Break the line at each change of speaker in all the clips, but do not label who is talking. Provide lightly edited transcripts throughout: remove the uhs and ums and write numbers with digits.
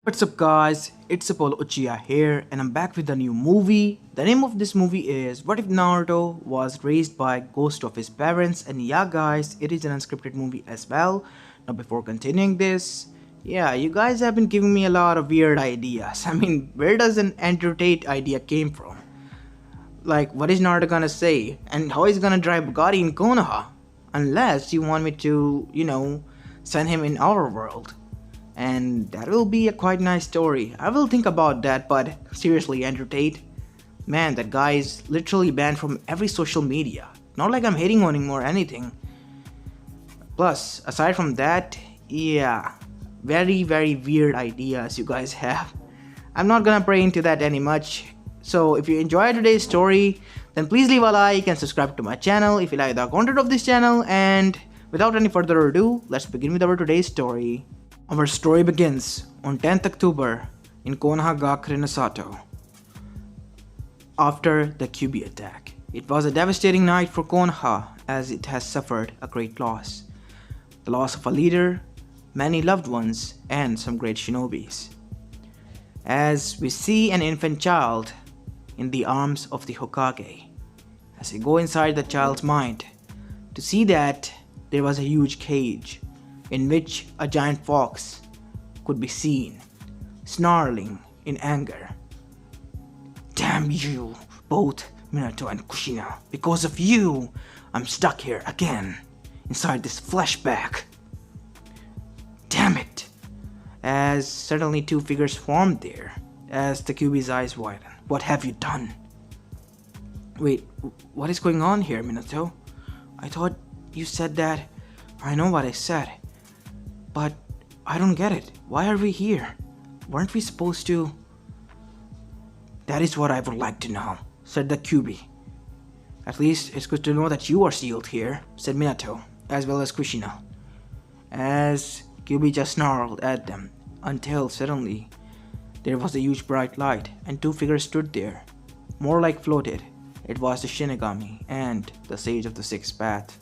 What's up guys, it's Apollo Uchiha here and I'm back with a new movie. The name of this movie is What If Naruto Was Raised by Ghost of His Parents, and yeah guys, it is an unscripted movie as well. Now before continuing this, yeah, you guys have been giving me a lot of weird ideas. I mean, where does an entertain idea came from? Like, what is Naruto gonna say? And how is he gonna drive Bugatti in Konoha? Unless you want me to, send him in our world. And that will be a quite nice story. I will think about that, but seriously, Andrew Tate, man, that guy is literally banned from every social media. Not like I'm hating on him or anything. Plus, aside from that, yeah, very weird ideas you guys have. I'm not gonna pray into that any much. So if you enjoyed today's story, then please leave a like and subscribe to my channel if you like the content of this channel. And without any further ado, let's begin with our today's story. Our story begins on 10th October in Konohagakure, Sato. After the QB attack, it was a devastating night for Konoha as it has suffered a great loss. The loss of a leader, many loved ones, and some great shinobis. As we see an infant child in the arms of the Hokage, as we go inside the child's mind to see that there was a huge cage in which a giant fox could be seen, snarling in anger. Damn you, both Minato and Kushina. Because of you, I'm stuck here again, inside this flesh bag. Damn it! As suddenly two figures formed there, as the QB's eyes widen. What have you done? Wait, what is going on here, Minato? I thought you said that. I know what I said. But I don't get it. Why are we here? Weren't we supposed to? That is what I would like to know, said the QB. At least it's good to know that you are sealed here, said Minato, as well as Kushina. As QB just snarled at them, until suddenly there was a huge bright light and two figures stood there, more like floated. It was the Shinigami and the Sage of the Sixth Path.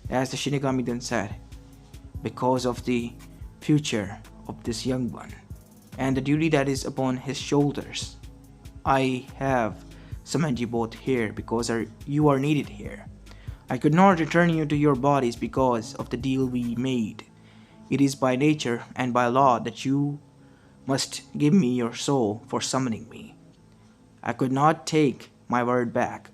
As the Shinigami then said, because of the future of this young one and the duty that is upon his shoulders, I have summoned you both here because you are needed here. I could not return you to your bodies because of the deal we made. It is by nature and by law that you must give me your soul for summoning me. I could not take my word back,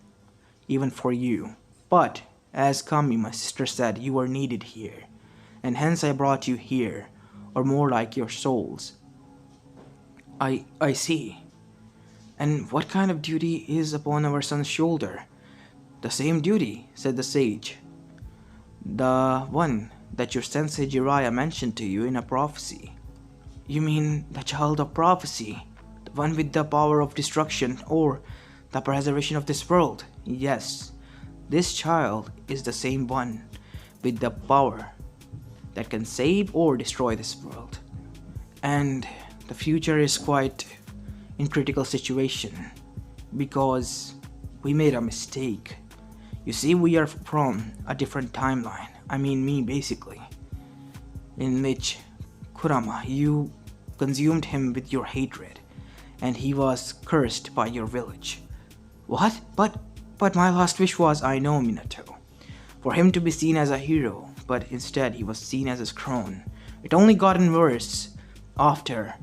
even for you. But, as Kami, my sister, said, you are needed here. And hence I brought you here, or more like your souls. I see. And what kind of duty is upon our son's shoulder? The same duty, said the sage. The one that your sensei Jiraiya mentioned to you in a prophecy. You mean the child of prophecy? The one with the power of destruction or the preservation of this world? Yes, this child is the same one with the power that can save or destroy this world. And the future is quite in critical situation because we made a mistake. You see, we are from a different timeline. I mean me basically. In which Kurama, you consumed him with your hatred and he was cursed by your village. What? But my last wish was, I know, Minato, for him to be seen as a hero, but instead he was seen as a crone. It only gotten worse after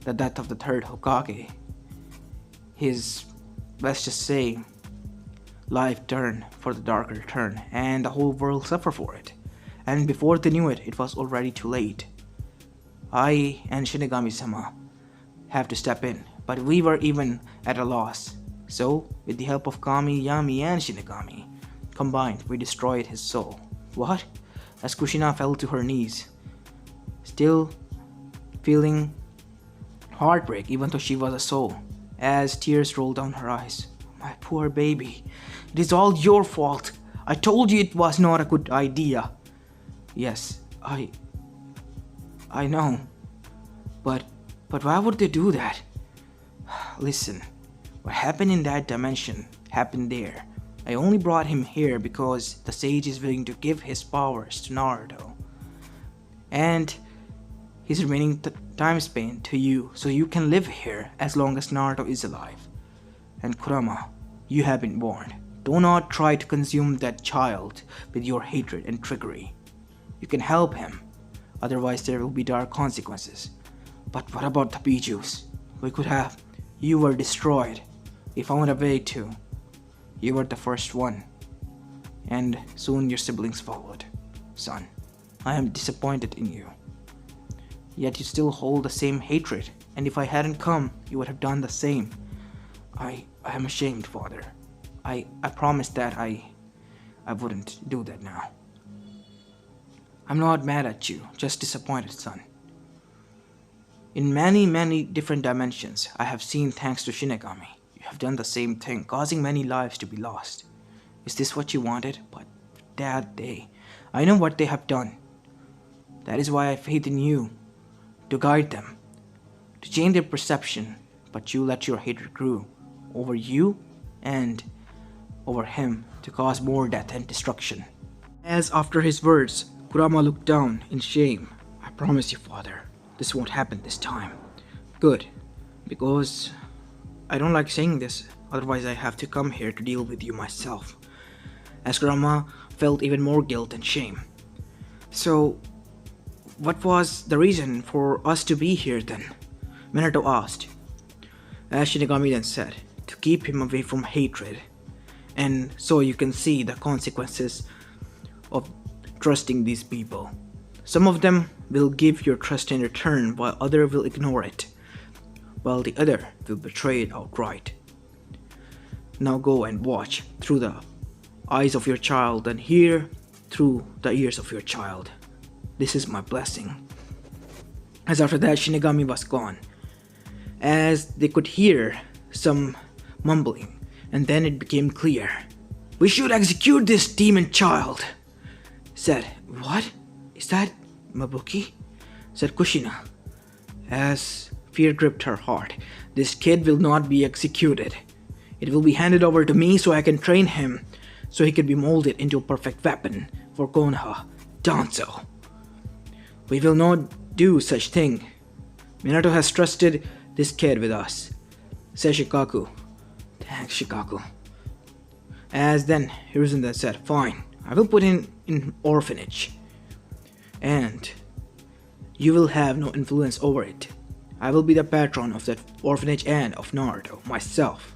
the death of the third Hokage. His, let's just say, life turned for the darker turn, and the whole world suffered for it. And before they knew it, it was already too late. I and Shinigami-sama have to step in, but we were even at a loss. So, with the help of Kami, Yami, and Shinigami, combined, we destroyed his soul. What? As Kushina fell to her knees, still feeling heartbreak even though she was a soul, as tears rolled down her eyes. My poor baby, it is all your fault. I told you it was not a good idea. Yes, I know, but why would they do that? Listen, what happened in that dimension happened there. I only brought him here because the sage is willing to give his powers to Naruto. And he's remaining time span to you so you can live here as long as Naruto is alive. And Kurama, you have been warned. Do not try to consume that child with your hatred and trickery. You can help him, otherwise there will be dark consequences. But what about the Bijus? We could have. You were destroyed. We found a way to. You were the first one. And soon your siblings followed. Son, I am disappointed in you. Yet you still hold the same hatred, and if I hadn't come, you would have done the same. I am ashamed, father. I promised that I wouldn't do that now. I'm not mad at you, just disappointed, son. In many different dimensions, I have seen thanks to Shinigami. You have done the same thing, causing many lives to be lost. Is this what you wanted? But Dad, I know what they have done. That is why I have faith in you, to guide them, to change their perception, but you let your hatred grow over you and over him to cause more death and destruction. As after his words, Kurama looked down in shame. I promise you, father, this won't happen this time. Good, because I don't like saying this, otherwise I have to come here to deal with you myself. As Kurama felt even more guilt and shame. So, what was the reason for us to be here then? Minato asked. As Shinigami then said, to keep him away from hatred. And so you can see the consequences of trusting these people. Some of them will give your trust in return, while others will ignore it, while the other will betray it outright. Now go and watch through the eyes of your child and hear through the ears of your child. This is my blessing. As after that, Shinigami was gone, as they could hear some mumbling, and then it became clear. We should execute this demon child, said. What? Is that Mabuki? Said Kushina, as fear gripped her heart. This kid will not be executed. It will be handed over to me so I can train him, so he can be molded into a perfect weapon for Konoha, Danzo. We will not do such thing. Minato has trusted this kid with us, said Shikaku. Thanks, Shikaku. As then, Hiruzen then said, fine, I will put him in orphanage. And you will have no influence over it. I will be the patron of that orphanage and of Naruto, myself.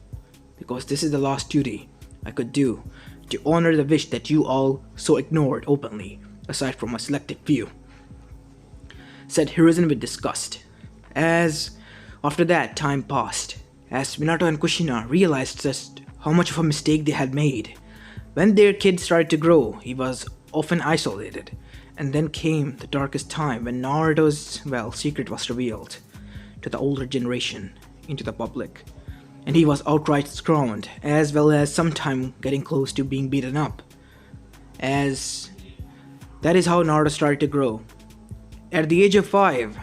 Because this is the last duty I could do to honor the wish that you all so ignored openly, aside from a selected few, said Hiruzen with disgust. As after that, time passed, as Minato and Kushina realized just how much of a mistake they had made. When their kid started to grow, he was often isolated, and then came the darkest time when Naruto's, secret was revealed to the older generation, into the public, and he was outright scorned, as well as sometime getting close to being beaten up. As that is how Naruto started to grow. At the age of 5,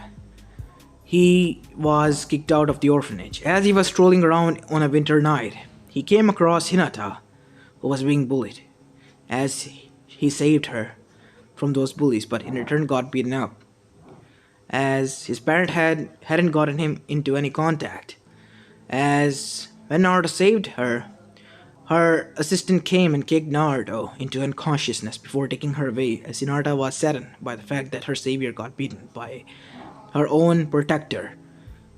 he was kicked out of the orphanage. As he was strolling around on a winter night, he came across Hinata, who was being bullied, as he saved her from those bullies, but in return got beaten up, as his parent hadn't gotten him into any contact. As when Naruto saved her, her assistant came and kicked Naruto into unconsciousness before taking her away, as Hinata was saddened by the fact that her savior got beaten by her own protector,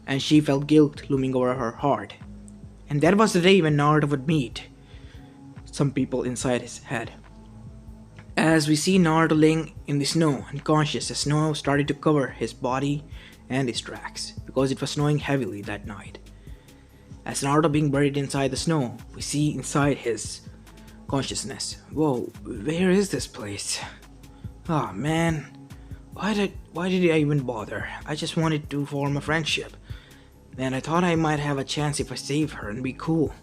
and she felt guilt looming over her heart. And that was the day when Naruto would meet some people inside his head. As we see Naruto laying in the snow, unconscious, as snow started to cover his body and his tracks, because it was snowing heavily that night. As Naruto being buried inside the snow, we see inside his consciousness. Whoa, where is this place? Ah, man. Why did I even bother? I just wanted to form a friendship. And I thought I might have a chance if I save her and be cool.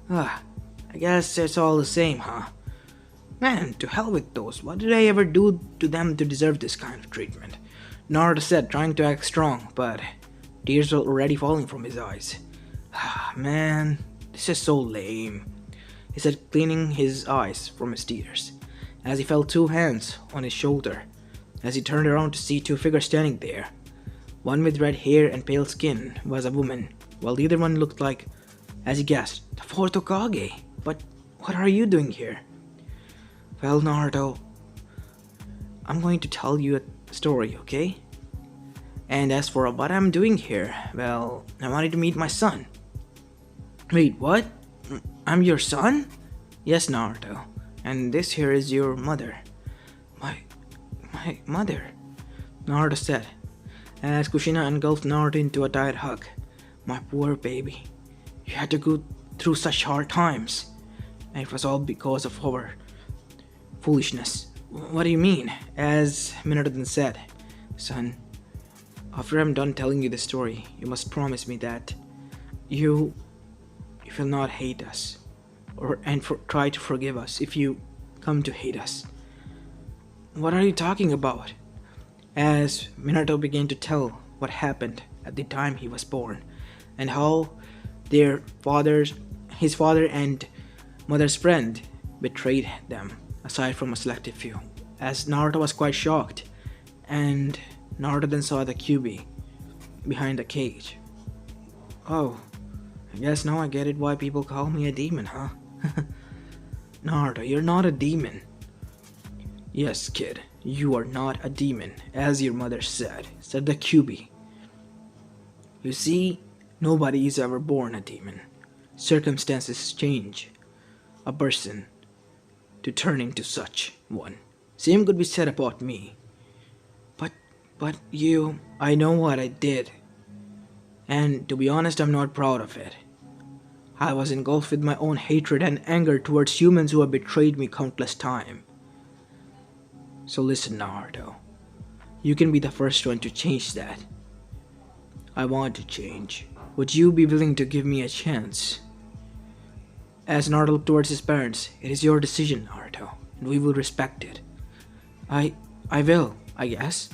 I guess it's all the same, huh? Man, to hell with those. What did I ever do to them to deserve this kind of treatment? Naruto said, trying to act strong, but tears were already falling from his eyes. Man, this is so lame, he said, cleaning his eyes from his tears, as he felt 2 hands on his shoulder, as he turned around to see 2 figures standing there. One with red hair and pale skin was a woman, while the other one looked like, as he guessed, the fourth Hokage. But what are you doing here? Well, Naruto, I'm going to tell you a story, okay? And as for what I'm doing here, well, I wanted to meet my son. Wait, what? I'm your son? Yes, Naruto. And this here is your mother. My mother, Naruto said, as Kushina engulfed Naruto into a tight hug. My poor baby. You had to go through such hard times. And it was all because of our foolishness. What do you mean? As Minato then said, son, after I'm done telling you the story, you must promise me that you will not hate us, try to forgive us if you come to hate us. What are you talking about? As Minato began to tell what happened at the time he was born, and how his father and mother's friend betrayed them, aside from a selective few. As Naruto was quite shocked, and Naruto then saw the Kyuubi behind the cage. Oh, I guess now I get it why people call me a demon, huh? Naruto, you're not a demon. Yes, kid, you are not a demon, as your mother said the Kyuubi. You see, nobody is ever born a demon. Circumstances change a person to turn into such one. Same could be said about me. But you, I know what I did. And to be honest, I'm not proud of it. I was engulfed with my own hatred and anger towards humans who have betrayed me countless times. So listen, Naruto. You can be the first one to change that. I want to change. Would you be willing to give me a chance? As Naruto looked towards his parents, it is your decision, Naruto, and we will respect it. I will, I guess.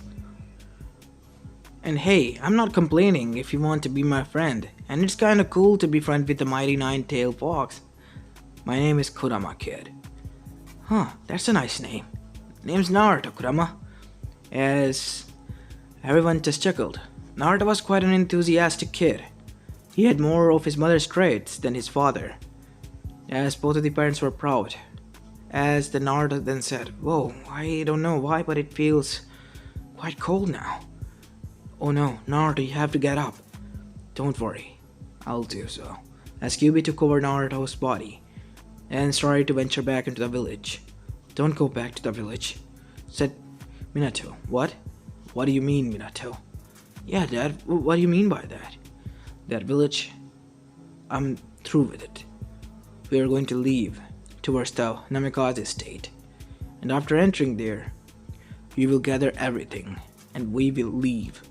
And hey, I'm not complaining if you want to be my friend, and it's kinda cool to be friends with the mighty nine-tailed fox. My name is Kurama, kid. Huh, that's a nice name. Name's Naruto, Kurama. As everyone just chuckled, Naruto was quite an enthusiastic kid. He had more of his mother's traits than his father, as both of the parents were proud. As the Naruto then said, whoa, I don't know why, but it feels quite cold now. Oh no, Naruto, you have to get up. Don't worry, I'll do so. As Kyuubi took over Naruto's body and started to venture back into the village. Don't go back to the village, said Minato. What? What do you mean, Minato? Yeah, Dad, what do you mean by that? That village, I'm through with it. We are going to leave towards the Namikaze state. And after entering there, we will gather everything and we will leave.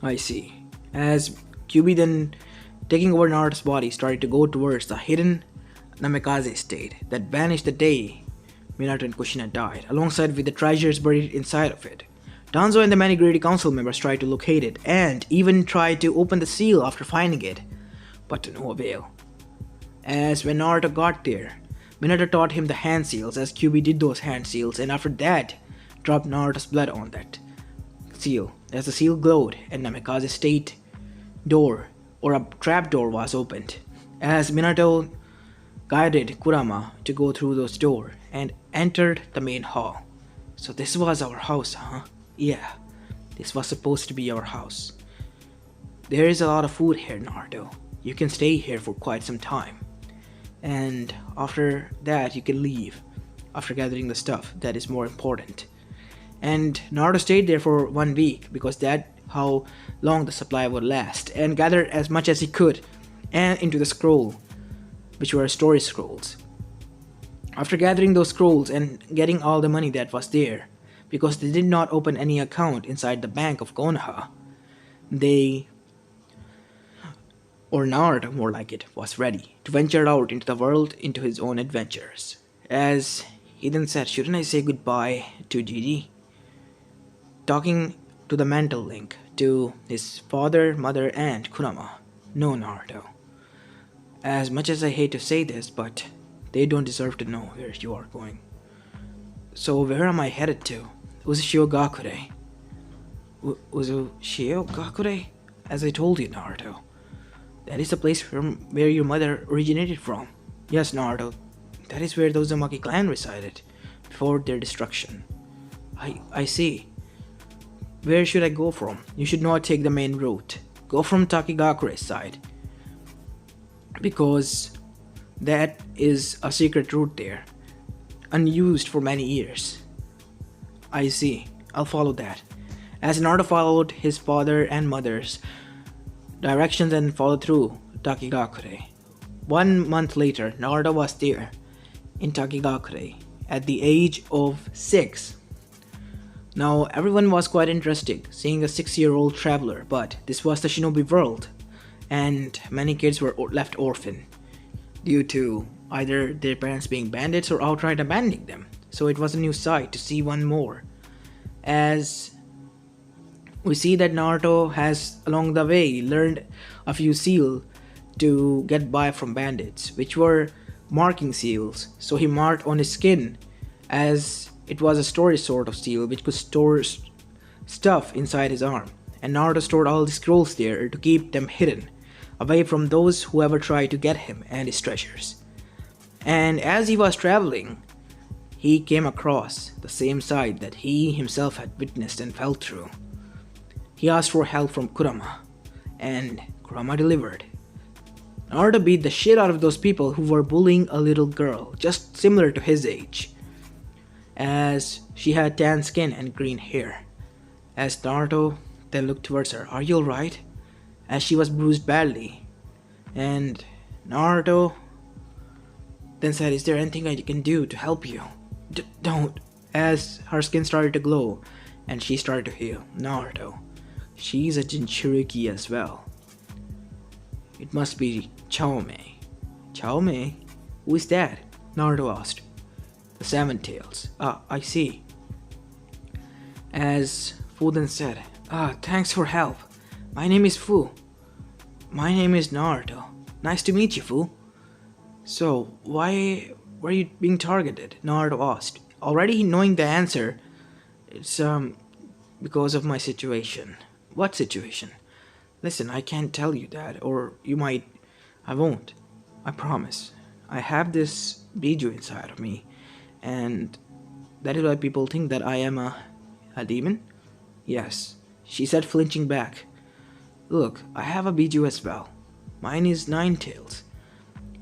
I see. As Kyuubi then, taking over Naruto's body, started to go towards the hidden Namikaze state that vanished the day Minato and Kushina died, alongside with the treasures buried inside of it. Danzo and the many greedy council members tried to locate it, and even tried to open the seal after finding it, but to no avail. As when Naruto got there, Minato taught him the hand seals as Kyuubi did those hand seals, and after that, dropped Naruto's blood on that seal. As the seal glowed, and Namikaze state door, or a trap door, was opened. As Minato guided Kurama to go through those doors and entered the main hall. So this was our house, huh? Yeah, this was supposed to be our house. There is a lot of food here, Naruto. You can stay here for quite some time. And after that, you can leave. After gathering the stuff that is more important. And Naruto stayed there for 1 week because that's how long the supply would last. And gathered as much as he could and into the scroll, which were story scrolls. After gathering those scrolls and getting all the money that was there, because they did not open any account inside the bank of Konoha, or Naruto more like it, was ready to venture out into the world into his own adventures. As he then said, shouldn't I say goodbye to Gigi? Talking to the mental link to his father, mother, and Kurama. No, Naruto. As much as I hate to say this, but they don't deserve to know where you are going. So where am I headed to? Uzashio Gakure. Uchiha Gakure? As I told you, Naruto. That is the place from where your mother originated from. Yes, Naruto. That is where the Uzumaki clan resided before their destruction. I see. Where should I go from? You should not take the main route. Go from Takigakure's side. Because that is a secret route there. Unused for many years. I see. I'll follow that. As Naruto followed his father and mother's directions and followed through Takigakure. 1 month later, Naruto was there in Takigakure at the age of 6. Now, everyone was quite interested seeing a 6-year-old traveler, but this was the shinobi world, and many kids were left orphaned due to either their parents being bandits or outright abandoning them. So it was a new sight to see one more. As we see that Naruto has along the way learned a few seals to get by from bandits, which were marking seals. So he marked on his skin as it was a storage sort of seal which could store stuff inside his arm. And Naruto stored all the scrolls there to keep them hidden, away from those who ever tried to get him and his treasures. And as he was traveling, he came across the same sight that he himself had witnessed and fell through. He asked for help from Kurama, and Kurama delivered. Naruto beat the shit out of those people who were bullying a little girl, just similar to his age, as she had tan skin and green hair. As Naruto then looked towards her, "Are you alright?" as she was bruised badly. And Naruto then said, "Is there anything I can do to help you?" Don't, as her skin started to glow and she started to heal. "Naruto, she's a Jinchuriki as well. It must be Chaomei." "Chaomei? Who is that?" Naruto asked. "The Seven Tails." "Ah, I see." As Fu then said, "Thanks for help. My name is Fu." "My name is Naruto. Nice to meet you, Fu." "So, why were you being targeted?" Naruto asked. Already knowing the answer, "It's, because of my situation." "What situation?" "Listen, I can't tell you that, or you might..." "I won't. I promise. I have this biju inside of me, and that is why people think that I am a demon?" "Yes," she said, flinching back. "Look, I have a biju as well. Mine is Nine Tails."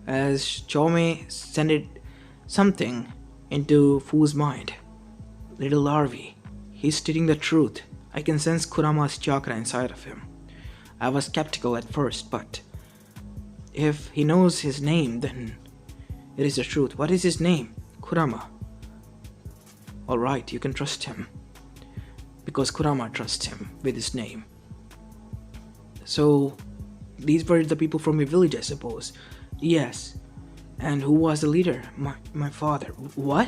As Chome sent something into Fu's mind. "Little larvae, he's stating the truth. I can sense Kurama's chakra inside of him. I was skeptical at first, but if he knows his name, then it is the truth." "What is his name?" "Kurama." "Alright, you can trust him, because Kurama trusts him with his name." "So, these were the people from your village, I suppose?" "Yes." "And who was the leader?" My father." "What?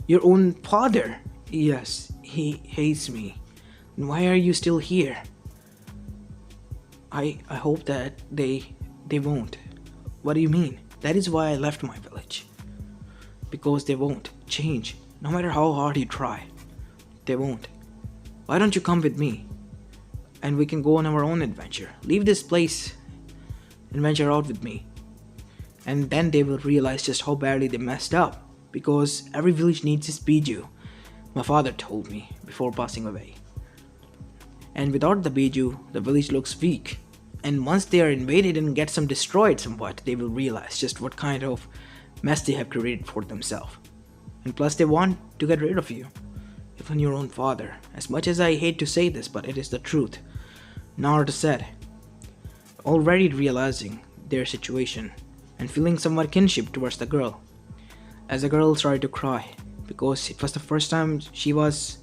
Your own father?" "Yes, he hates me." "Why are you still here?" I hope that they won't." "What do you mean?" "That is why I left my village. Because they won't change, no matter how hard you try. They won't. Why don't you come with me? And we can go on our own adventure. Leave this place and venture out with me." And then they will realize just how badly they messed up. Because every village needs this biju, my father told me before passing away. And without the biju, the village looks weak. And once they are invaded and get some destroyed somewhat, they will realize just what kind of mess they have created for themselves. And plus they want to get rid of you. Even your own father. As much as I hate to say this, but it is the truth. Naruto said, already realizing their situation and feeling somewhat kinship towards the girl. As the girl started to cry, because it was the first time she was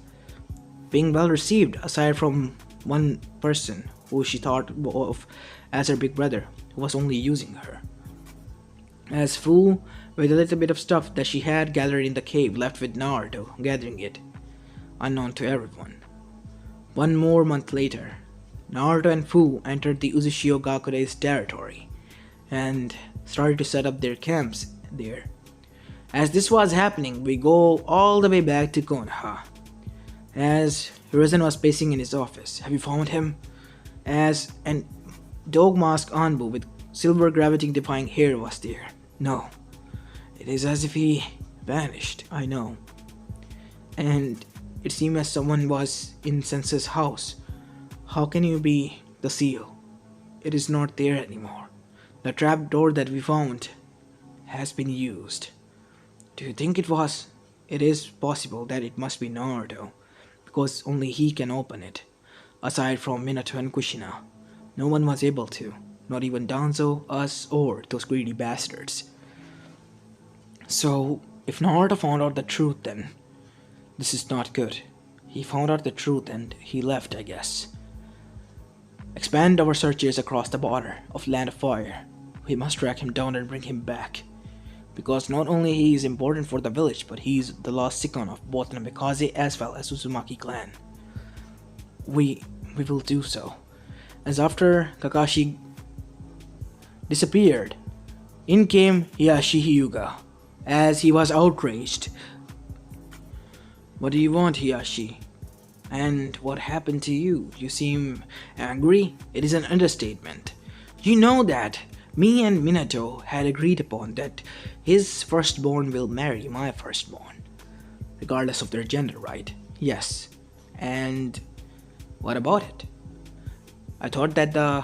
being well received, aside from one person who she thought of as her big brother, who was only using her. As Fu, with a little bit of stuff that she had gathered in the cave, left with Naruto, gathering it, unknown to everyone. 1 more month later, Naruto and Fu entered the Uchiha Gakure's territory, and started to set up their camps there. As this was happening, we go all the way back to Konoha. As Hiruzen was pacing in his office. Have you found him? As an dog mask Anbu with silver gravity defying hair was there. No. It is as if he vanished, I know. And it seemed as someone was in Sense's house. How can you be the seal? It is not there anymore. The trap door that we found has been used. Do you think it was? It is possible that it must be Naruto, because only he can open it. Aside from Minato and Kushina, no one was able to, not even Danzo, us, or those greedy bastards. So, if Naruto found out the truth, then this is not good. He found out the truth and he left, I guess. Expand our searches across the border of Land of Fire. We must track him down and bring him back. Because not only he is important for the village, but he is the last Sikon of both Namikaze as well as Uzumaki clan. We will do so. As after Kakashi disappeared, in came Hiyashi Hyuga, as he was outraged. What do you want, Hiyashi? And what happened to you? You seem angry? It is an understatement. You know that me and Minato had agreed upon that his firstborn will marry my firstborn, regardless of their gender, right? Yes. And what about it? I thought that the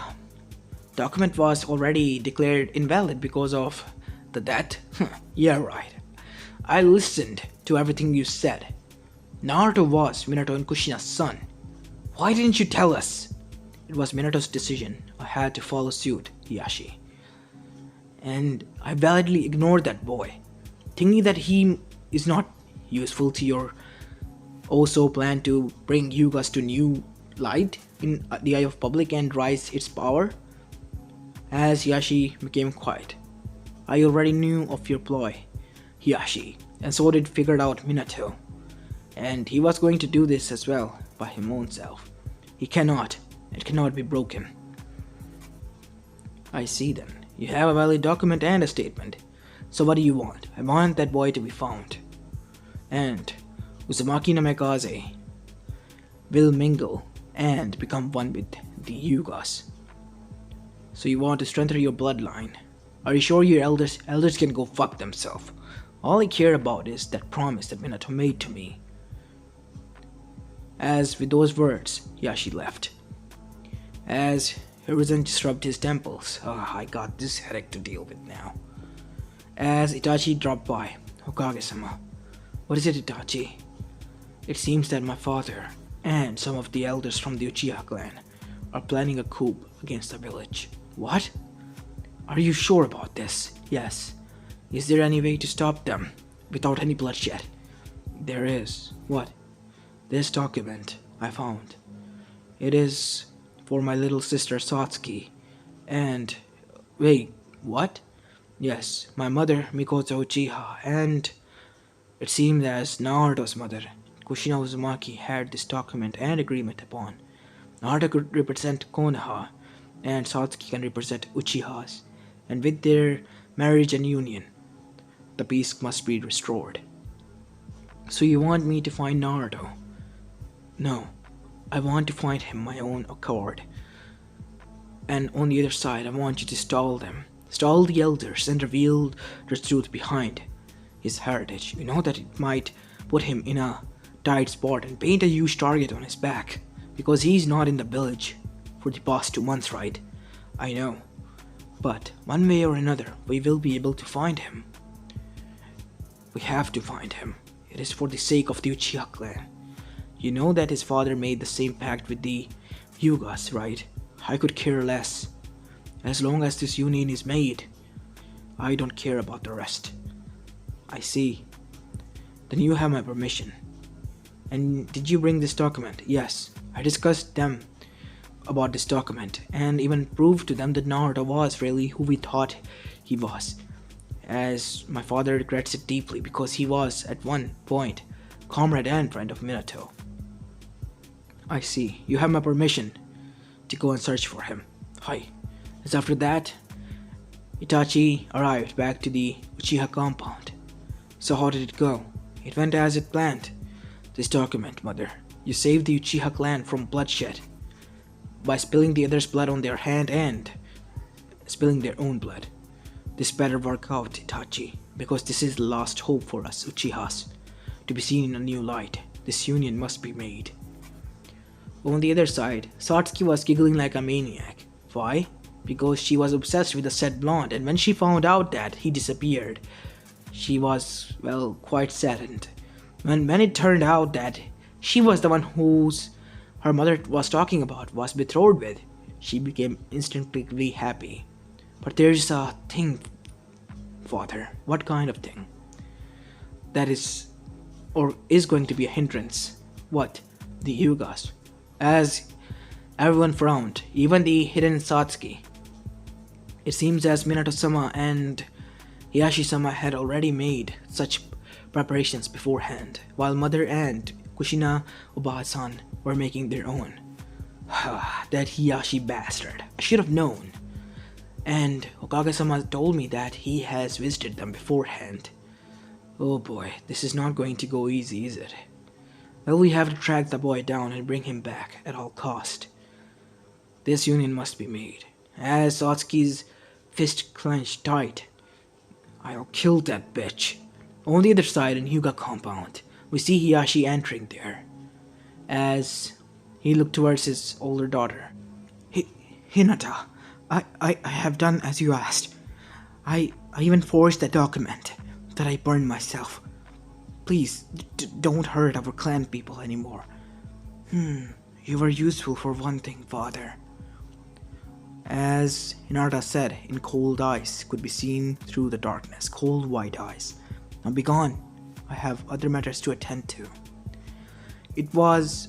document was already declared invalid because of the death. Yeah, right. I listened to everything you said. Naruto was Minato and Kushina's son. Why didn't you tell us? It was Minato's decision. I had to follow suit, Hiyashi. And I validly ignored that boy, thinking that he is not useful to your also plan to bring Hyugas to new light in the eye of public and rise its power. As Hiyashi became quiet, I already knew of your ploy, Hiyashi, and so did figured out Minato. And he was going to do this as well, by his own self. It cannot be broken. I see then. You have a valid document and a statement. So what do you want? I want that boy to be found. And Uzumaki Namikaze will mingle and become one with the Hyugas. So you want to strengthen your bloodline. Are you sure your elders can go fuck themselves? All I care about is that promise that Minato made to me. As with those words, Yashi left. As Hiruzen rubbed his temples. I got this headache to deal with now. As Itachi dropped by. Hokage-sama. What is it, Itachi? It seems that my father and some of the elders from the Uchiha clan are planning a coup against the village. What? Are you sure about this? Yes. Is there any way to stop them without any bloodshed? There is. What? This document I found. It is for my little sister Satsuki. And wait, what? Yes, my mother Mikoto Uchiha, and it seemed as Naruto's mother, Kushina Uzumaki, had this document and agreement upon. Naruto could represent Konoha, and Satsuki can represent Uchihas, and with their marriage and union, the peace must be restored. So you want me to find Naruto? No, I want to find him my own accord. And on the other side, I want you to stall them. Stall the elders and reveal the truth behind his heritage. You know that it might put him in a tight spot and paint a huge target on his back. Because he's not in the village for the past 2 months, right? I know. But one way or another, we will be able to find him. We have to find him. It is for the sake of the Uchiha clan. You know that his father made the same pact with the Hyugas, right? I could care less. As long as this union is made, I don't care about the rest. I see. Then you have my permission. And did you bring this document? Yes. I discussed them about this document and even proved to them that Naruto was really who we thought he was. As my father regrets it deeply because he was, at one point, comrade and friend of Minato. I see. You have my permission to go and search for him. Hi. As after that, Itachi arrived back to the Uchiha compound. So how did it go? It went as it planned. This document, mother. You saved the Uchiha clan from bloodshed by spilling the other's blood on their hand and spilling their own blood. This better work out, Itachi, because this is the last hope for us Uchihas to be seen in a new light. This union must be made. On the other side, Satsuki was giggling like a maniac. Why? Because she was obsessed with the said blonde, and when she found out that he disappeared, she was, well, quite saddened. When it turned out that she was the one whose her mother was talking about, was betrothed with, she became instantly happy. But there's a thing, father. What kind of thing? That is, or is going to be a hindrance. What? The Hyugas. As everyone frowned, even the hidden Satsuki. It seems as Minato-sama and Hiyashi-sama had already made such preparations beforehand, while Mother and Kushina Oba-san were making their own. That Hiyashi bastard. I should have known. And Hokage-sama told me that he has visited them beforehand. Oh boy, this is not going to go easy, is it? Well, we have to track the boy down and bring him back at all cost. This union must be made. As Satsuki's fist clenched tight, I'll kill that bitch. On the other side in Hyuga compound, we see Hiyashi entering there. As he looked towards his older daughter. Hinata, I have done as you asked. I even forged that document that I burned myself. Please, don't hurt our clan people anymore. You were useful for one thing, father. As Hinata said, in cold eyes could be seen through the darkness, cold white eyes. Now be gone. I have other matters to attend to. It was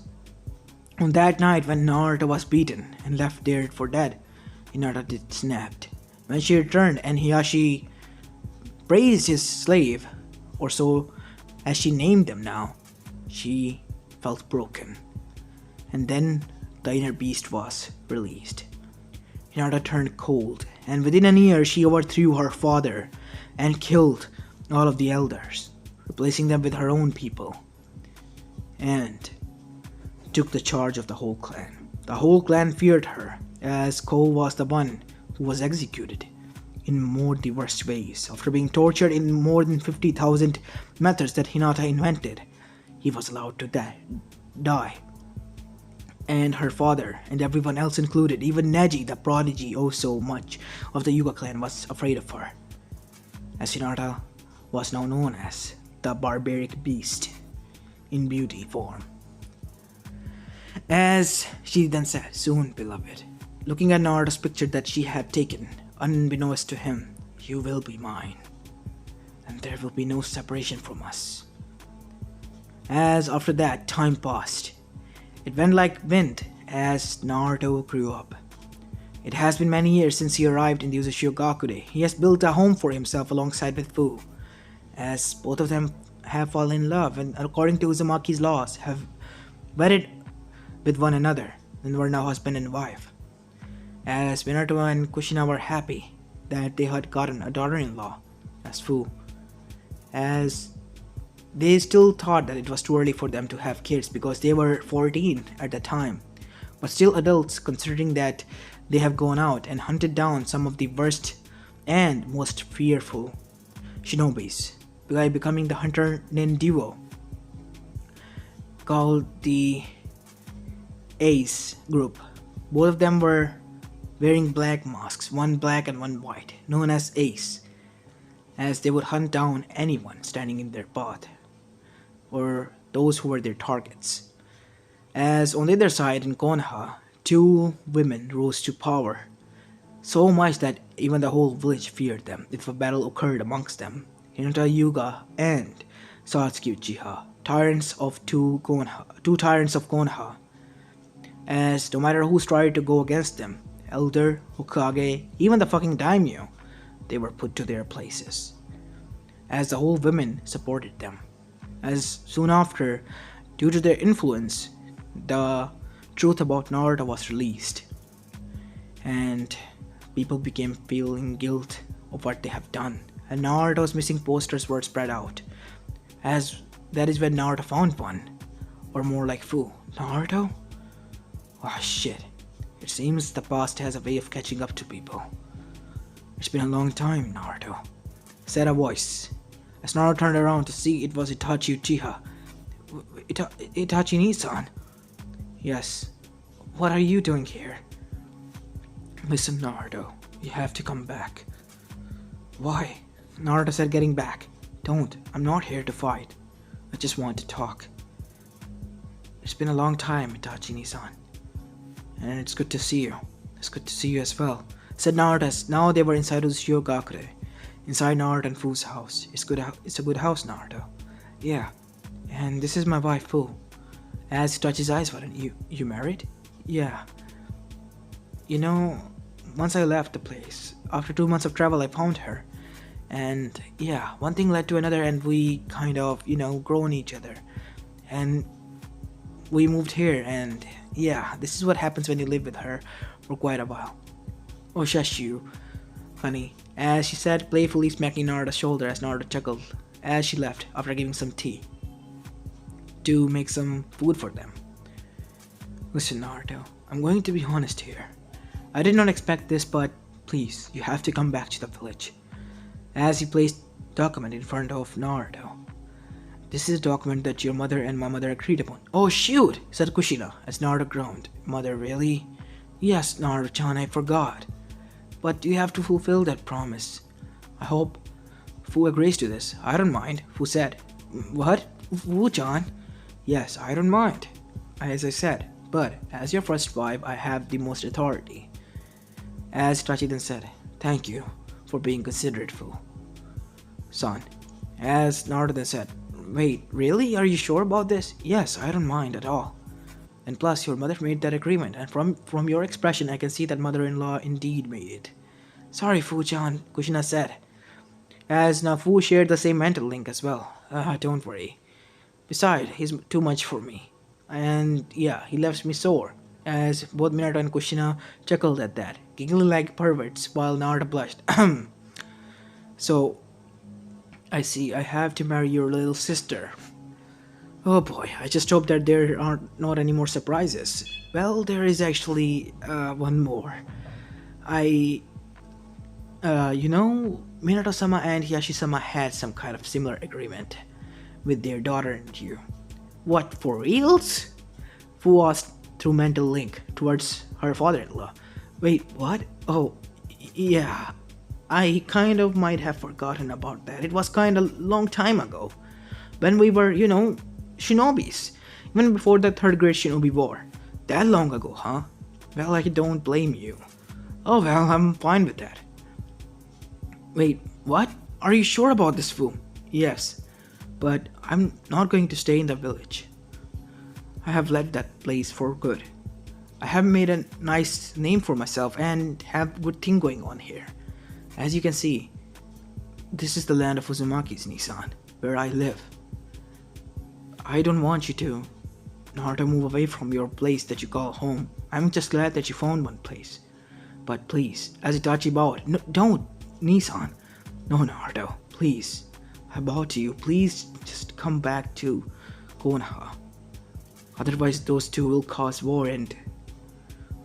on that night when Naruto was beaten and left there for dead, Hinata did snapped. When she returned and Hiyashi praised his slave, or so as she named them now, she felt broken. And then the inner beast was released. Hinata turned cold, and within a year she overthrew her father and killed all of the elders, replacing them with her own people, and took the charge of the whole clan. The whole clan feared her, as Cole was the one who was executed in more the worst ways. After being tortured in more than 50,000 methods that Hinata invented, he was allowed to die. And her father, and everyone else included, even Neji the prodigy oh so much of the Hyuga clan, was afraid of her, as Hinata was now known as the barbaric beast in beauty form. As she then said, soon, beloved, looking at Naruto's picture that she had taken, unbeknownst to him, you will be mine, and there will be no separation from us. As after that, time passed. It went like wind as Naruto grew up. It has been many years since he arrived in the Uzushiogakure. He has built a home for himself alongside with Fu, as both of them have fallen in love and, according to Uzumaki's laws, have wedded with one another and were now husband and wife. As Minato and Kushina were happy that they had gotten a daughter-in-law as Fu, as they still thought that it was too early for them to have kids because they were 14 at the time, but still adults considering that they have gone out and hunted down some of the worst and most fearful shinobis by becoming the hunter-nin duo called the Ace group. Both of them were wearing black masks, one black and one white, known as Ace, as they would hunt down anyone standing in their path, or those who were their targets. As on the other side in Konoha, two women rose to power, so much that even the whole village feared them if a battle occurred amongst them. Hinata Hyuga and Satsuki Uchiha, two tyrants of Konoha, as no matter who tried to go against them, Elder, Hokage, even the fucking daimyo, they were put to their places, as the whole women supported them. As soon after, due to their influence, the truth about Naruto was released, and people began feeling guilt of what they have done, and Naruto's missing posters were spread out, as that is when Naruto found one Or more like Fu. Naruto? Oh shit. It seems the past has a way of catching up to people. It's been a long time, Naruto, said a voice. As Naruto turned around to see it was Itachi Uchiha. Itachi Nissan? Yes. What are you doing here? Listen, Naruto, you have to come back. Why? Naruto said, getting back. Don't. I'm not here to fight. I just want to talk. It's been a long time, Itachi Nissan. And it's good to see you. It's good to see you as well, said Naruto as now they were inside Uchiha, inside Naruto and Fu's house. It's a good house, Naruto. Yeah. And this is my wife, Fu. As Itachi's eyes widened, you married? Yeah. You know, once I left the place, after 2 months of travel I found her. And yeah, one thing led to another and we kind of, grown each other. And we moved here and yeah, this is what happens when you live with her for quite a while. Oh, shush you, honey, as she said, playfully smacking Naruto's shoulder as Naruto chuckled as she left after giving some tea to make some food for them. Listen, Naruto, I'm going to be honest here. I did not expect this, but please, you have to come back to the village. As he placed the document in front of Naruto. This is a document that your mother and my mother agreed upon. Oh shoot, said Kushina as Naruto groaned. Mother, really? Yes, Naruto-chan, I forgot. But you have to fulfill that promise. I hope Fu agrees to this. I don't mind, Fu said. What? Fu-chan? Yes, I don't mind, as I said. But as your first wife, I have the most authority. As Itachi then said, thank you for being considerate, Fu. Son. As Naruto then said, wait, really? Are you sure about this? Yes, I don't mind at all. And plus, your mother made that agreement, and from your expression, I can see that mother-in-law indeed made it. Sorry, Fu-chan, Kushina said. As now Fu shared the same mental link as well. Don't worry. Besides, he's too much for me. And yeah, he left me sore. As both Minato and Kushina chuckled at that, giggling like perverts while Naruto blushed. So, I see, I have to marry your little sister. Oh boy, I just hope that there are not any more surprises. Well, there is actually one more. Minato-sama and Hiyashi-sama had some kind of similar agreement with their daughter and you. What, for reals? Fu asked through mental link towards her father-in-law. Wait, what? Oh, yeah. I kind of might have forgotten about that. It was kind of long time ago. When we were, shinobis. Even before the 3rd grade shinobi war. That long ago, huh? Well, I don't blame you. Oh well, I'm fine with that. Wait, what? Are you sure about this, Fu? Yes. But I'm not going to stay in the village. I have left that place for good. I have made a nice name for myself and have good thing going on here. As you can see, this is the land of Uzumaki's, Nissan, where I live. I don't want you to, Naruto, move away from your place that you call home. I'm just glad that you found one place. But please, as Itachi bowed, no, don't, Nissan. No, Naruto, please. I bow to you, please just come back to Konoha. Otherwise those two will cause war and...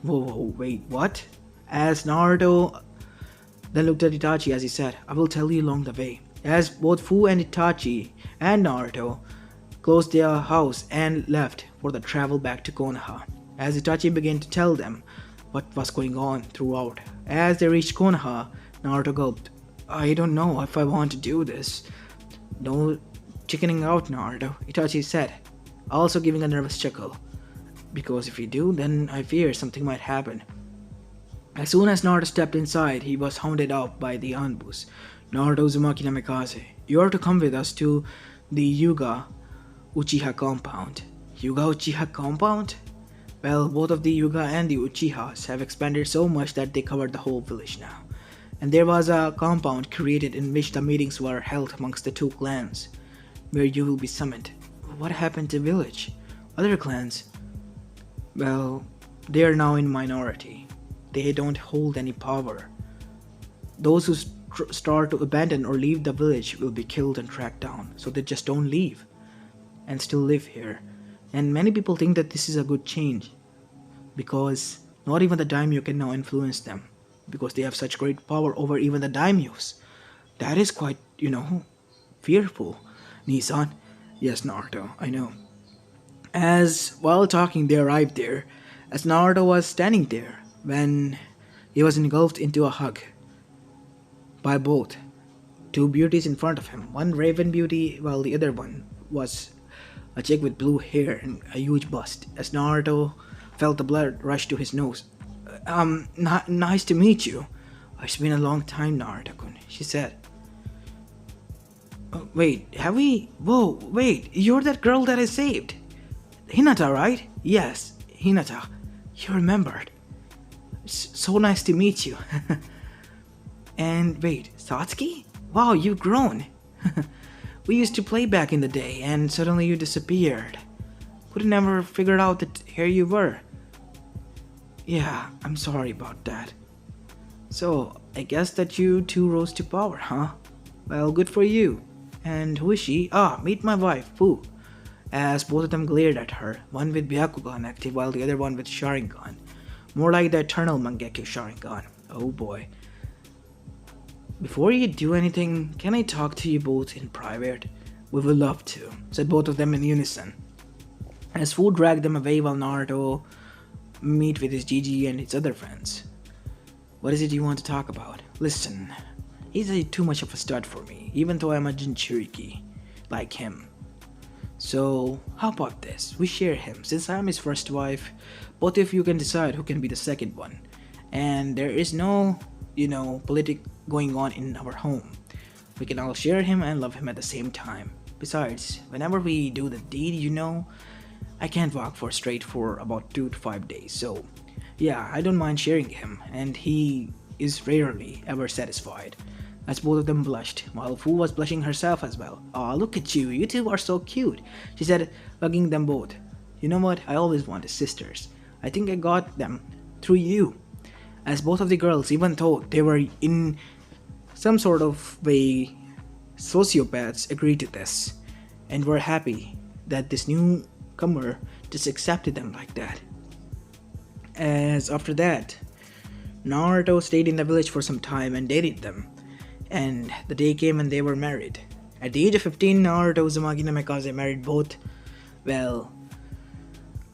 Whoa, wait, what? As Naruto then looked at Itachi as he said, I will tell you along the way. As both Fu and Itachi and Naruto closed their house and left for the travel back to Konoha. As Itachi began to tell them what was going on throughout. As they reached Konoha, Naruto gulped, I don't know if I want to do this. No chickening out, Naruto, Itachi said, also giving a nervous chuckle. Because if you do, then I fear something might happen. As soon as Naruto stepped inside, he was hounded out by the Anbus. Naruto Uzumaki Namikaze, you are to come with us to the Yuga Uchiha compound. Yuga Uchiha compound? Well, both of the Yuga and the Uchihas have expanded so much that they cover the whole village now. And there was a compound created in which the meetings were held amongst the two clans, where you will be summoned. What happened to the village? Other clans? Well, they are now in minority. They don't hold any power. Those who start to abandon or leave the village will be killed and tracked down, so they just don't leave and still live here. And many people think that this is a good change because not even the daimyo can now influence them because they have such great power over even the daimyos. That is quite, fearful. Nissan. Yes, Naruto, I know. As while talking, they arrived there, as Naruto was standing there when he was engulfed into a hug by both two beauties in front of him. One raven beauty, while the other one was a chick with blue hair and a huge bust. As Naruto felt the blood rush to his nose. Nice to meet you. It's been a long time, Naruto-kun, she said. Wait, have we? Whoa, wait, you're that girl that I saved. Hinata, right? Yes, Hinata. You remembered. So nice to meet you. And wait, Satsuki? Wow, you've grown. We used to play back in the day, and suddenly you disappeared. Could never figure out that here you were. Yeah, I'm sorry about that. So, I guess that you two rose to power, huh? Well, good for you. And who is she? Ah, meet my wife, Fu. As both of them glared at her, one with Byakugan active while the other one with Sharingan. More like the eternal Mangekyo Sharingan. Oh boy. Before you do anything, can I talk to you both in private? We would love to, said both of them in unison. As Fu dragged them away while Naruto meet with his Gigi and his other friends. What is it you want to talk about? Listen, he's too much of a stud for me, even though I'm a Jinchuriki, like him. So, how about this? We share him. Since I'm his first wife, both of you can decide who can be the second one. And there is no, politic going on in our home. We can all share him and love him at the same time. Besides, whenever we do the deed, I can't walk for about 2 to 5 days. So, yeah, I don't mind sharing him, and he is rarely ever satisfied. As both of them blushed, while Fu was blushing herself as well. Aw, look at you, you two are so cute, she said, hugging them both. You know what, I always wanted sisters. I think I got them through you. As both of the girls, even though they were in some sort of way sociopaths, agreed to this, and were happy that this newcomer just accepted them like that. As after that, Naruto stayed in the village for some time and dated them. And the day came and they were married. At the age of 15, Naruto Uzumaki Namikaze married both, Hinata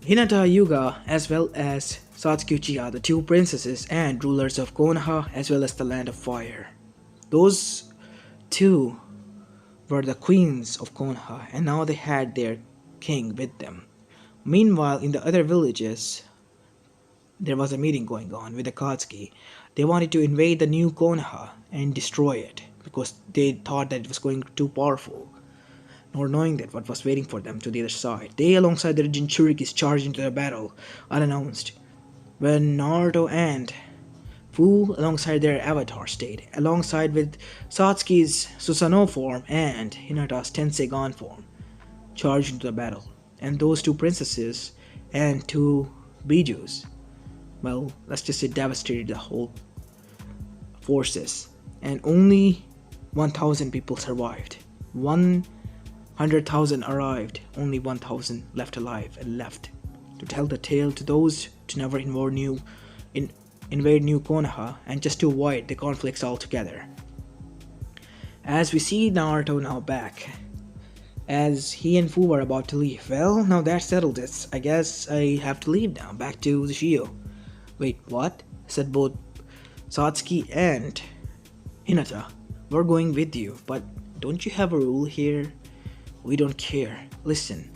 Hyuga as well as Satsuki Uchiha, the two princesses and rulers of Konoha as well as the Land of Fire. Those two were the queens of Konoha, and now they had their king with them. Meanwhile, in the other villages, there was a meeting going on with the Katsuki. They wanted to invade the new Konoha and destroy it because they thought that it was going too powerful, nor knowing that what was waiting for them to the other side. They, alongside their Jinchurikis, charged into the battle unannounced. When Naruto and Fu, alongside their avatar stayed, alongside with Satsuki's Susanoo form and Hinata's Tensegan form, charged into the battle. And those two princesses and two Bijus, let's just say devastated the whole forces, and only 1,000 people survived. 100,000 arrived, only 1,000 left alive and left to tell the tale to those to never invade new Konoha and just to avoid the conflicts altogether. As we see Naruto now back, as he and Fu were about to leave. Well, now that settled it. I guess I have to leave now, back to the Shio. Wait, what? Said both Satsuki and Hinata. We're going with you, but don't you have a rule here? We don't care. Listen,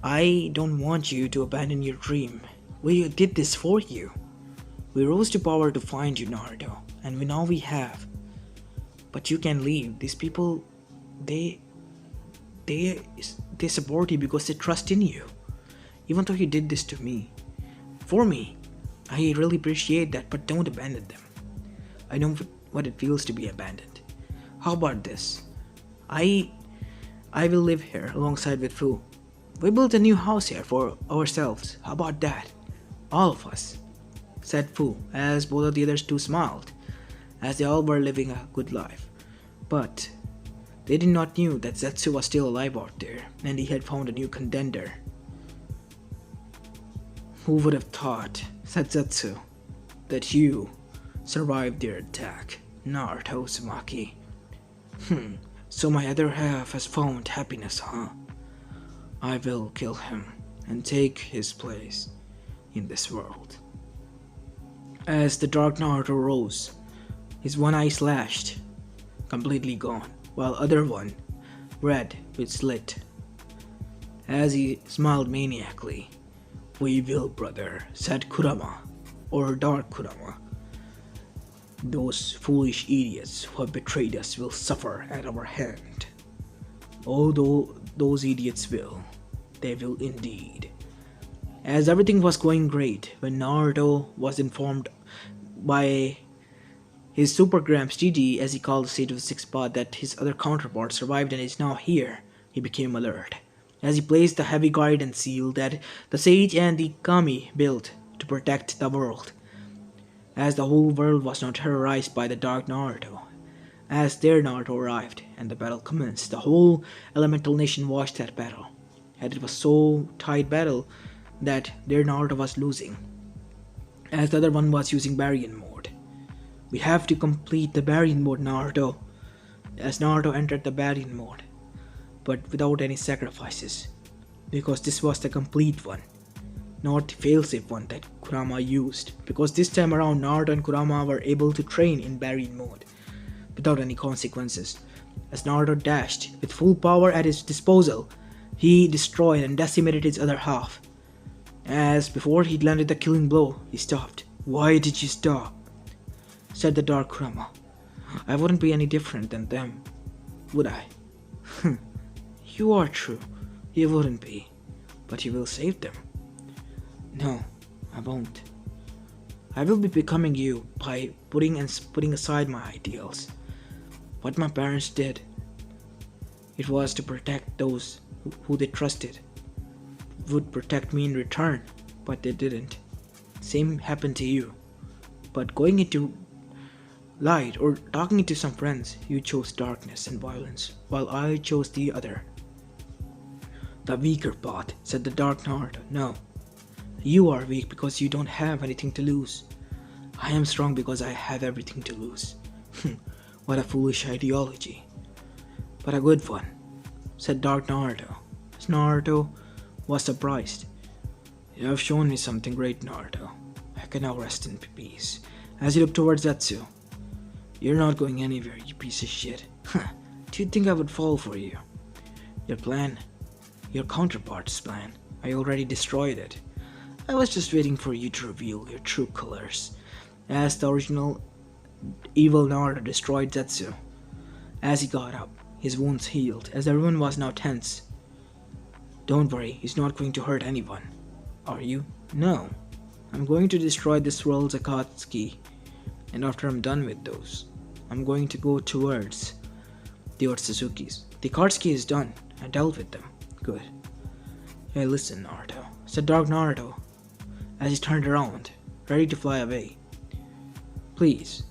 I don't want you to abandon your dream. We did this for you. We rose to power to find you, Naruto, and now we have. But you can leave. These people, they support you because they trust in you. Even though you did this to me. For me, I really appreciate that, but don't abandon them. I know what it feels to be abandoned. How about this? I will live here alongside with Fu. We built a new house here for ourselves. How about that? All of us, said Fu, as both of the others two smiled, as they all were living a good life. But They did not knew that Zetsu was still alive out there, and he had found a new contender. Who would have thought, said Zetsu, that you survived their attack, Naruto Uzumaki. So my other half has found happiness, huh? I will kill him and take his place in this world. As the Dark Naruto rose, his one eye slashed, completely gone, while other one, red with slit. As he smiled maniacally, "We will, brother," said Kurama, or Dark Kurama. "Those foolish idiots who have betrayed us will suffer at our hand. Although those idiots will, they will indeed." As everything was going great, when Naruto was informed by his Super Gramps Gigi, as he called the state of the sixth pod, that his other counterpart survived and is now here, he became alert. As he placed the heavy guidance seal that the sage and the kami built to protect the world, as the whole world was now terrorized by the Dark Naruto. As their Naruto arrived and the battle commenced, the whole elemental nation watched that battle, and it was so tight battle that their Naruto was losing, as the other one was using Baryon mode. "We have to complete the Baryon mode, Naruto," as Naruto entered the Baryon mode, but without any sacrifices, because this was the complete one, not the failsafe one that Kurama used, because this time around Naruto and Kurama were able to train in Baryon mode without any consequences. As Naruto dashed with full power at his disposal, he destroyed and decimated his other half. As before he landed the killing blow, he stopped. "Why did you stop?" said the Dark Kurama. "I wouldn't be any different than them, would I?" "You are true, you wouldn't be, but you will save them." "No, I won't. I will be becoming you by putting aside my ideals. What my parents did, it was to protect those who they trusted would protect me in return, but they didn't. Same happened to you. But going into light or talking to some friends, you chose darkness and violence, while I chose the other. The weaker path," said the Dark Naruto. "No, you are weak because you don't have anything to lose. I am strong because I have everything to lose." What a foolish ideology. "But a good one," said Dark Naruto. As Naruto was surprised. "You have shown me something great, Naruto. I can now rest in peace." As he looked towards Zetsu. "You're not going anywhere, you piece of shit. Do you think I would fall for you? Your plan, your counterpart's plan, I already destroyed it. I was just waiting for you to reveal your true colors." As the original evil Naruto destroyed Zetsu. As he got up, his wounds healed, as everyone was now tense. "Don't worry, he's not going to hurt anyone." "Are you?" "No. I'm going to destroy this world's Akatsuki, and after I'm done with those, I'm going to go towards the Otsuzukis. The Akatsuki is done. I dealt with them." "Good." "Hey, listen, Naruto," said Dark Naruto, as he turned around, ready to fly away. "Please,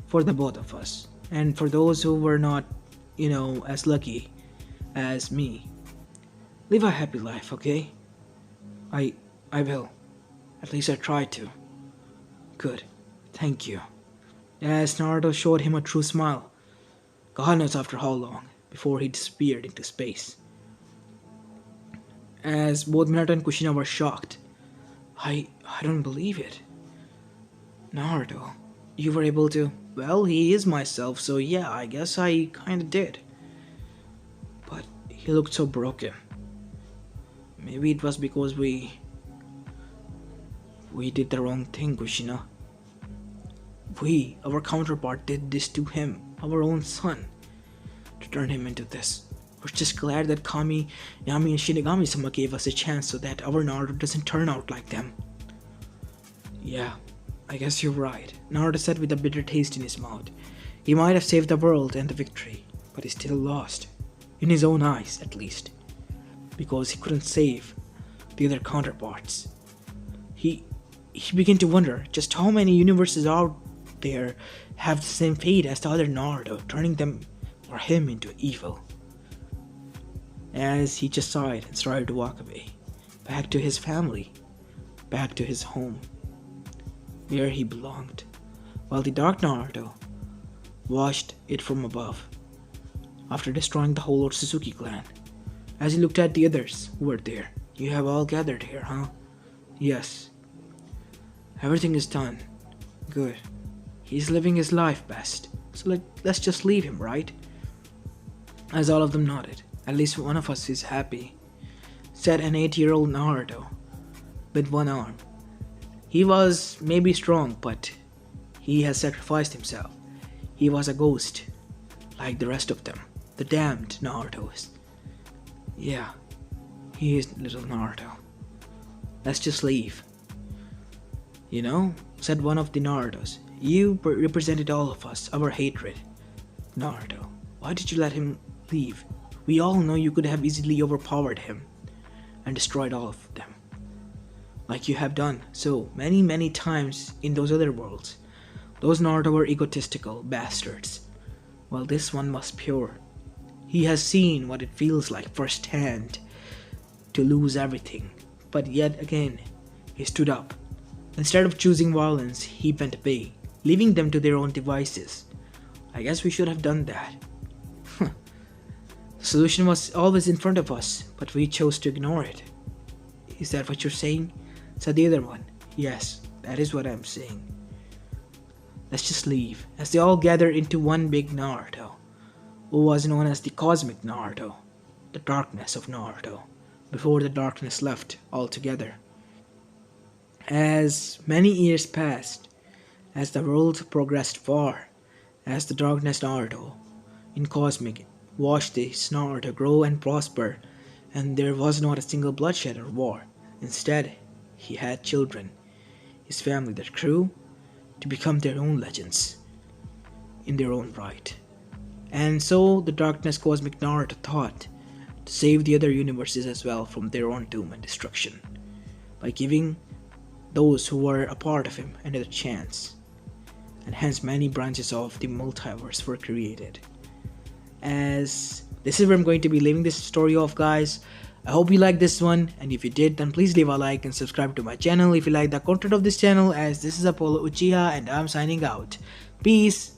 for the both of us, and for those who were not, as lucky as me, live a happy life, okay? I will. At least I try to." "Good. Thank you." As Naruto showed him a true smile. God knows after how long, before he disappeared into space. As both Minato and Kushina were shocked. I don't believe it. "Naruto, you were able to..." "Well, he is myself, so yeah, I guess I kinda did." "But he looked so broken." "Maybe it was because we did the wrong thing, Kushina. Our counterpart did this to him, our own son, to turn him into this. We're just glad that Kami, Yami, and Shinigami-sama gave us a chance so that our Naruto doesn't turn out like them." "Yeah, I guess you're right," Naruto said with a bitter taste in his mouth. He might have saved the world and the victory, but he still lost. In his own eyes, at least. Because he couldn't save the other counterparts. He began to wonder just how many universes out there have the same fate as the other Naruto, turning them or him into evil. As he just sighed and started to walk away, back to his family, back to his home, where he belonged, while the Dark Naruto watched it from above, after destroying the whole Otsutsuki clan. As he looked at the others who were there, "You have all gathered here, huh?" "Yes." "Everything is done. Good. He's living his life best, so let's just leave him, right?" As all of them nodded, "At least one of us is happy," said an 8-year-old Naruto with one arm. He was maybe strong, but he has sacrificed himself. He was a ghost, like the rest of them, the damned Narutos. "Yeah, he is little Naruto. Let's just leave." "You know," said one of the Narutos, "you represented all of us, our hatred." "Naruto, why did you let him leave? We all know you could have easily overpowered him and destroyed all of them, like you have done so many times in those other worlds. Those Naruto were egotistical bastards, while this one was pure. He has seen what it feels like firsthand to lose everything, but yet again, he stood up. Instead of choosing violence, he went away, leaving them to their own devices. I guess we should have done that. The solution was always in front of us, but we chose to ignore it." "Is that what you're saying?" said the other one. "Yes, that is what I'm saying. Let's just leave." As they all gathered into one big Naruto, who was known as the Cosmic Naruto, the darkness of Naruto, before the darkness left altogether. As many years passed, as the world progressed far, as the darkness Naruto in Cosmic watched this Naruto grow and prosper, and there was not a single bloodshed or war. Instead, he had children, his family that grew to become their own legends in their own right. And so the darkness Cosmic Naruto thought to save the other universes as well from their own doom and destruction, by giving those who were a part of him another chance. And hence many branches of the multiverse were created. As this is where I'm going to be leaving this story off, guys. I hope you liked this one, and if you did, then please leave a like and subscribe to my channel if you like the content of this channel, as this is Apollo Uchiha and I'm signing out. Peace.